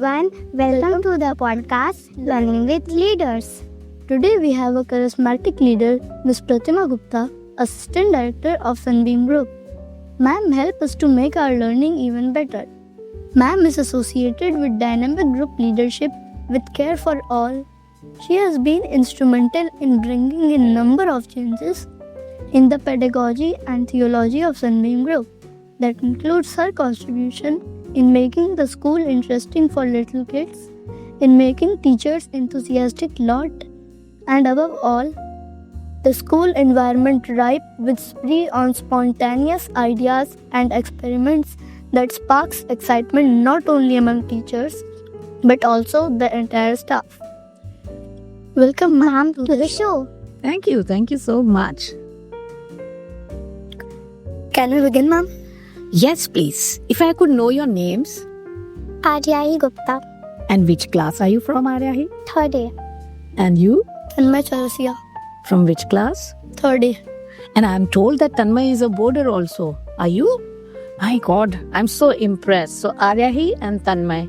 everyone, welcome to the podcast Learning with Leaders. Today we have a charismatic leader, Ms. Pratima Gupta, Assistant Director of Sunbeam Group. Ma'am helps us to make our learning even better. Ma'am is associated with dynamic group leadership with care for all. She has been instrumental in bringing in a number of changes in the pedagogy and theology of Sunbeam Group. That includes her contribution in making the school interesting for little kids, in making teachers enthusiastic lot, and above all, the school environment ripe with spree on spontaneous ideas and experiments that sparks excitement not only among teachers but also the entire staff. Welcome, ma'am, to the show. Thank you so much. Can we begin, ma'am? Yes, please. If I could know your names. Aryahi Gupta, And which class are you from, Aryahi? 3rd A. And you? Tanmay Chaurasia, From which class? 3rd A. And I am told that Tanmay is a boarder also. Are you? My God, I'm so impressed. So Aryahi and Tanmay,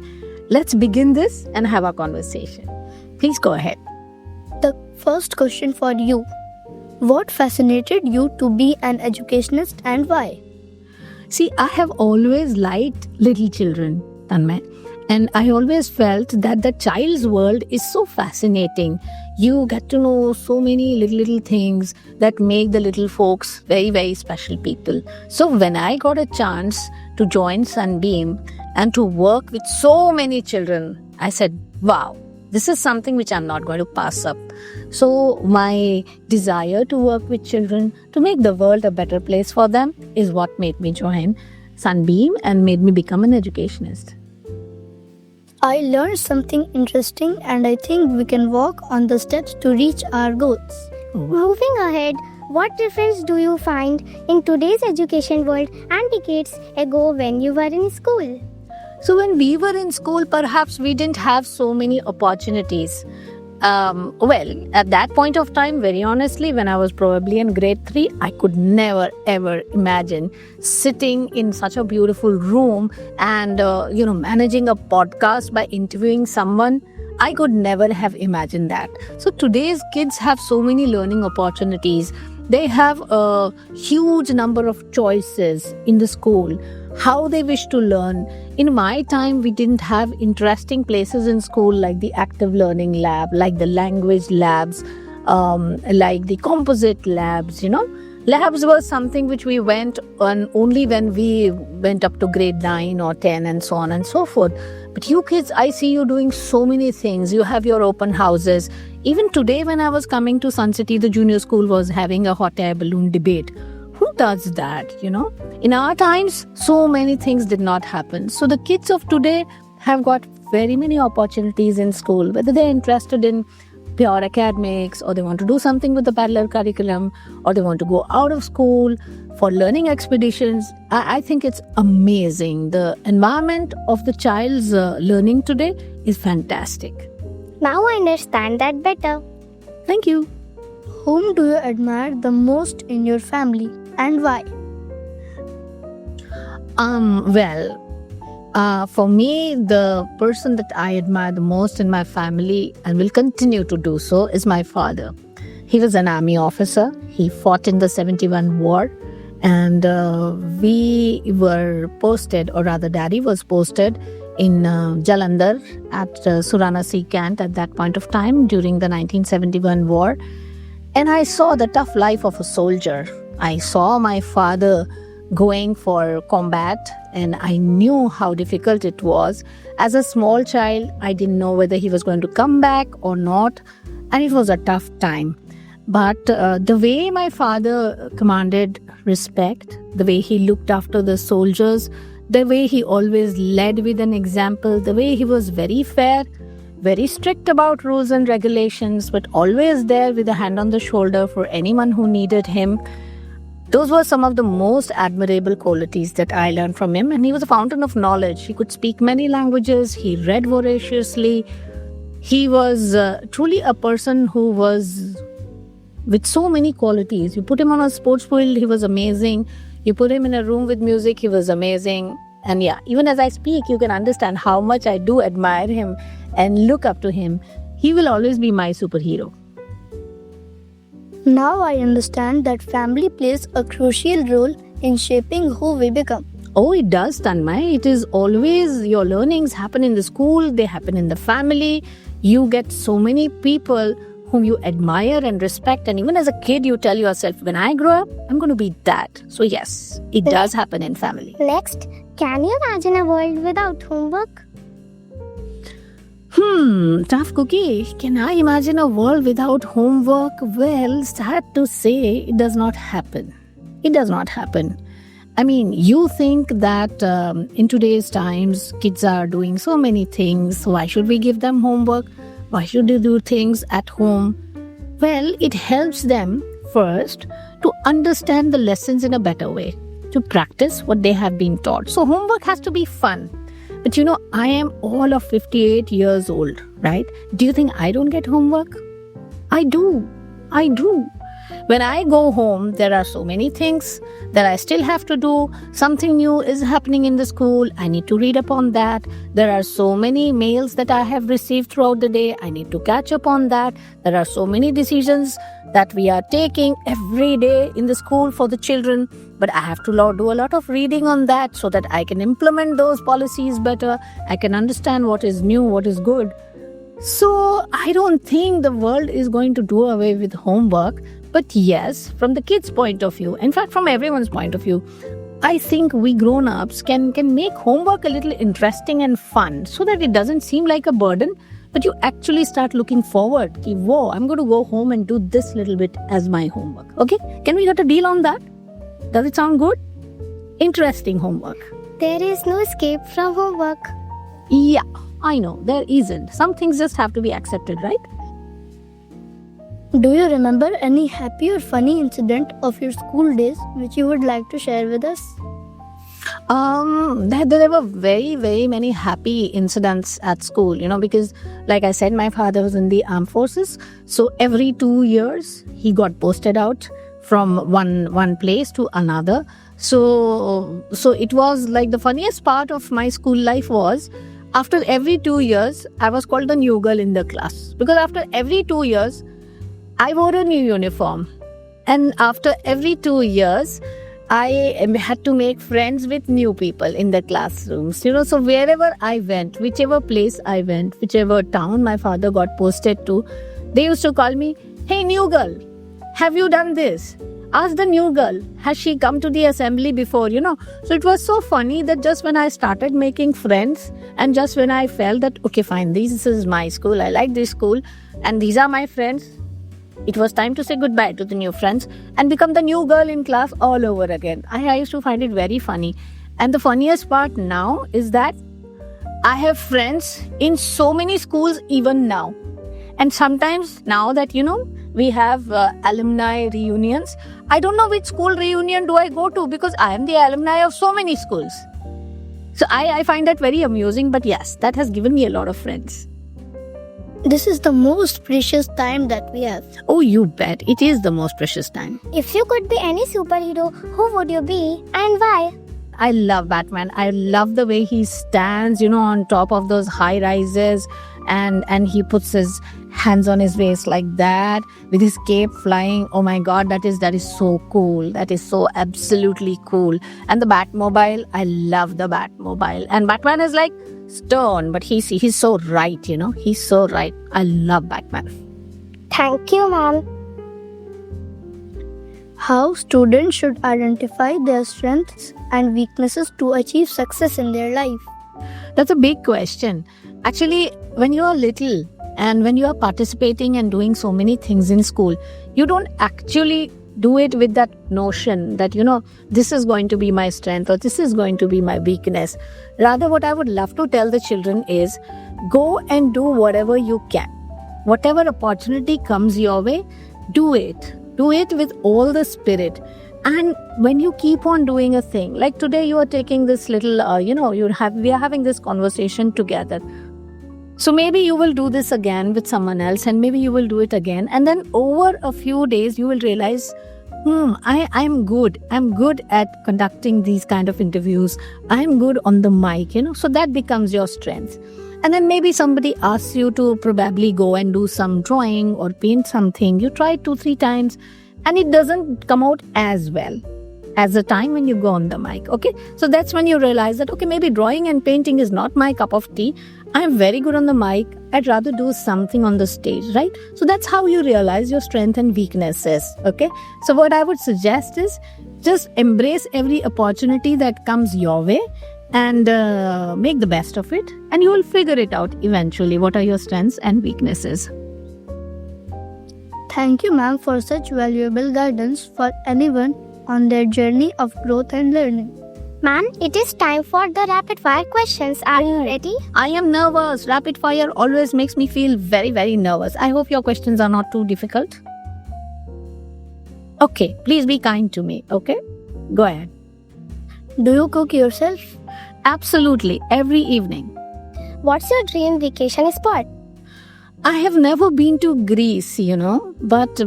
let's begin this and have a conversation. Please go ahead. The first question for you. What fascinated you to be an educationist and why? See, I have always liked little children, Tanmay. And I always felt that the child's world is so fascinating. You get to know so many little things that make the little folks very, very special people. So when I got a chance to join Sunbeam and to work with so many children, I said, wow, this is something which I'm not going to pass up. So my desire to work with children, to make the world a better place for them, is what made me join Sunbeam and made me become an educationist. I learned something interesting and I think we can walk on the steps to reach our goals. Moving ahead, what difference do you find in today's education world and decades ago when you were in school? So when we were in school, perhaps we didn't have so many opportunities. At that point of time, very honestly, when I was probably in grade 3, I could never ever imagine sitting in such a beautiful room and managing a podcast by interviewing someone. I could never have imagined that. So today's kids have so many learning opportunities. They have a huge number of choices in the school, how they wish to learn. In my time, we didn't have interesting places in school like the active learning lab, like the language labs, like the composite labs, Labs were something which we went on only when we went up to grade 9 or 10 and so on and so forth. But you kids, I see you doing so many things. You have your open houses. Even today when I was coming to Sun City, the junior school was having a hot air balloon debate. Who does that, In our times, so many things did not happen. So the kids of today have got very many opportunities in school, whether they're interested in pure academics or they want to do something with the parallel curriculum or they want to go out of school for learning expeditions. I think it's amazing. The environment of the child's learning today is fantastic. Now I understand that better. Thank you. Whom do you admire the most in your family and why? For me, the person that I admire the most in my family and will continue to do so is my father. He was an army officer. He fought in the 71 war and we were posted, or rather Daddy was posted in Jalandhar at Surana Sea Camp at that point of time during the 1971 war. And I saw the tough life of a soldier. I saw my father going for combat and I knew how difficult it was. As a small child, I didn't know whether he was going to come back or not, and it was a tough time. But the way my father commanded respect, the way he looked after the soldiers, the way he always led with an example, the way he was very fair, very strict about rules and regulations, but always there with a hand on the shoulder for anyone who needed him. Those were some of the most admirable qualities that I learned from him. And he was a fountain of knowledge. He could speak many languages. He read voraciously. He was truly a person who was with so many qualities. You put him on a sports field, he was amazing. You put him in a room with music, he was amazing. And yeah, even as I speak, you can understand how much I do admire him and look up to him. He will always be my superhero. Now I understand that family plays a crucial role in shaping who we become. Oh, it does, Tanmay. It is always your learnings happen in the school, they happen in the family. You get so many people whom you admire and respect. And even as a kid, you tell yourself, when I grow up, I'm going to be that. So, yes, it does happen in family. Next, can you imagine a world without homework? Tough cookie. Can I imagine a world without homework? Well, sad to say, it does not happen. It does not happen. I mean, you think that in today's times, kids are doing so many things. Why should we give them homework? Why should they do things at home? Well, it helps them first to understand the lessons in a better way, to practice what they have been taught. So homework has to be fun. But you know, I am all of 58 years old, right? Do you think I don't get homework? I do. I do. When I go home, there are so many things that I still have to do. Something new is happening in the school. I need to read up on that. There are so many mails that I have received throughout the day. I need to catch up on that. There are so many decisions that we are taking every day in the school for the children. But I have to do a lot of reading on that so that I can implement those policies better. I can understand what is new, what is good. So I don't think the world is going to do away with homework. But yes, from the kids' point of view, in fact, from everyone's point of view, I think we grown-ups can make homework a little interesting and fun so that it doesn't seem like a burden, but you actually start looking forward. Whoa, I'm going to go home and do this little bit as my homework. Okay? Can we get a deal on that? Does it sound good? Interesting homework. There is no escape from homework. Yeah, I know, there isn't. Some things just have to be accepted, right? Do you remember any happy or funny incident of your school days which you would like to share with us? There were very, very many happy incidents at school, because like I said, my father was in the armed forces. So every 2 years, he got posted out from one place to another. So it was like the funniest part of my school life was after every 2 years, I was called the new girl in the class. Because after every 2 years, I wore a new uniform, and after every 2 years, I had to make friends with new people in the classrooms. So wherever I went, whichever place I went, whichever town my father got posted to, they used to call me, "Hey, new girl, have you done this? Ask the new girl, has she come to the assembly before?" So it was so funny that just when I started making friends, and just when I felt that, okay, fine, this is my school, I like this school, and these are my friends, it was time to say goodbye to the new friends and become the new girl in class all over again. I used to find it very funny. And the funniest part now is that I have friends in so many schools even now. And sometimes now that, we have alumni reunions, I don't know which school reunion do I go to because I am the alumni of so many schools. So I find that very amusing. But yes, that has given me a lot of friends. This is the most precious time that we have. Oh, you bet. It is the most precious time. If you could be any superhero, who would you be and why? I love Batman. I love the way he stands, on top of those high rises and he puts his hands on his waist like that with his cape flying. Oh my God, that is so cool. That is so absolutely cool. And the Batmobile, I love the Batmobile. And Batman is like stone, but he's so right, He's so right. I love Batman. Thank you, ma'am. How students should identify their strengths and weaknesses to achieve success in their life? That's a big question. Actually, when you are little and when you are participating and doing so many things in school, you don't actually do it with that notion that, this is going to be my strength or this is going to be my weakness. Rather, what I would love to tell the children is go and do whatever you can. Whatever opportunity comes your way, do it. Do it with all the spirit. And when you keep on doing a thing, like today you are taking this little, we are having this conversation together. So maybe you will do this again with someone else and maybe you will do it again. And then over a few days, you will realize, I'm good. I'm good at conducting these kind of interviews. I'm good on the mic, so that becomes your strength. And then maybe somebody asks you to probably go and do some drawing or paint something. You try 2-3 times and it doesn't come out as well as the time when you go on the mic. Okay. So that's when you realize that, okay, maybe drawing and painting is not my cup of tea. I'm very good on the mic. I'd rather do something on the stage, right? So that's how you realize your strength and weaknesses. Okay. So what I would suggest is just embrace every opportunity that comes your way and make the best of it. And you will figure it out eventually. What are your strengths and weaknesses? Thank you, ma'am, for such valuable guidance for anyone on their journey of growth and learning. Ma'am, it is time for the rapid fire questions. Are you ready? I am nervous. Rapid fire always makes me feel very, very nervous. I hope your questions are not too difficult. Okay, please be kind to me. Okay, go ahead. Do you cook yourself? Absolutely, every evening. What's your dream vacation spot? I have never been to Greece, but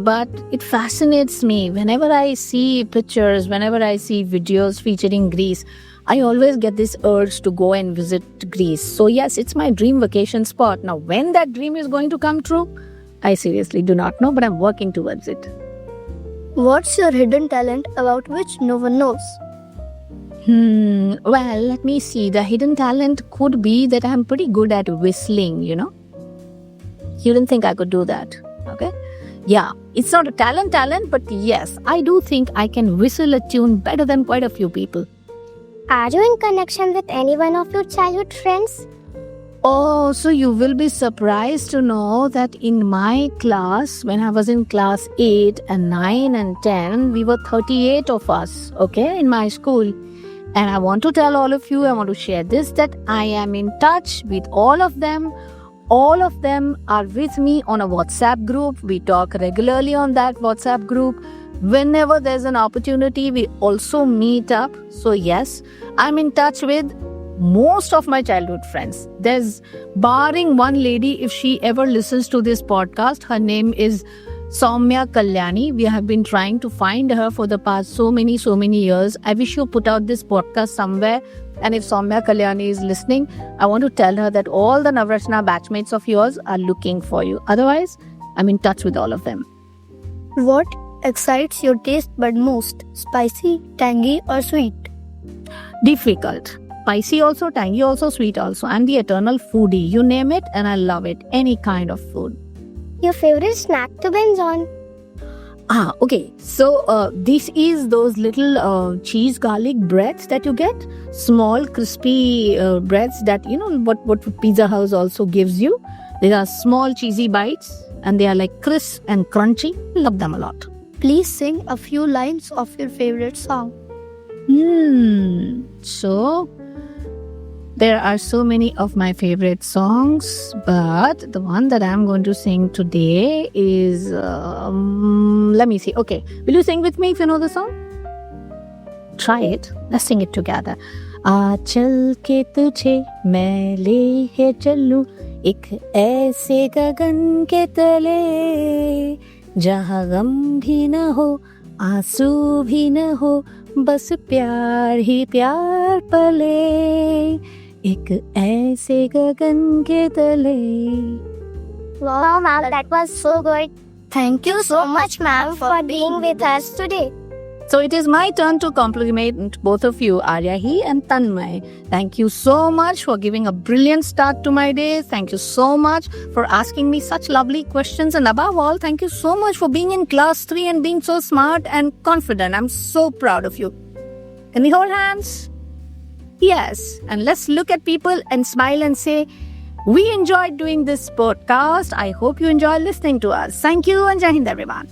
it fascinates me. Whenever I see pictures, whenever I see videos featuring Greece, I always get this urge to go and visit Greece. So yes, it's my dream vacation spot. Now, when that dream is going to come true, I seriously do not know, but I'm working towards it. What's your hidden talent about which no one knows? Well, let me see. The hidden talent could be that I'm pretty good at whistling, You didn't think I could do that, okay? Yeah, it's not a talent, but yes, I do think I can whistle a tune better than quite a few people. Are you in connection with any one of your childhood friends? Oh, so you will be surprised to know that in my class, when I was in class 8 and 9 and 10, we were 38 of us, okay, in my school. And I want to tell all of you, I want to share this, that I am in touch with all of them. All of them are with me on a WhatsApp group. We talk regularly on that WhatsApp group. Whenever there's an opportunity, we also meet up. So yes, I'm in touch with most of my childhood friends. There's barring one lady, if she ever listens to this podcast, her name is Soumya Kalyani. We have been trying to find her for the past so many years. I wish you put out this podcast somewhere. And if Soumya Kalyani is listening, I want to tell her that all the Navratna batchmates of yours are looking for you. Otherwise, I'm in touch with all of them. What excites your taste bud most? Spicy, tangy, or sweet? Difficult. Spicy also, tangy also, sweet also. I'm the eternal foodie. You name it and I love it. Any kind of food. Your favorite snack to binge on? Okay. So this is those little cheese garlic breads that you get. Small crispy breads that, what Pizza House also gives you. They are small cheesy bites and they are like crisp and crunchy. Love them a lot. Please sing a few lines of your favorite song. So there are so many of my favorite songs, but the one that I'm going to sing today is, let me see. Okay, will you sing with me if you know the song? Try it. Let's sing it together. चल के तुझे मैं ले चलूं एक ऐसे गगन के तले जहाँ गम भी न हो आंसू भी न हो बस प्यार ही प्यार पले एक ऐसे गगन के तले. Wow, ma'am, that was so good. Thank you So much, ma'am, for being with us today. So it is my turn to compliment both of you, Aryahi and Tanmay. Thank you so much for giving a brilliant start to my day. Thank you so much for asking me such lovely questions. And above all, thank you so much for being in class 3 and being so smart and confident. I'm so proud of you. Can we hold hands? Yes. And let's look at people and smile and say, we enjoyed doing this podcast. I hope you enjoy listening to us. Thank you and Jai Hind, everyone.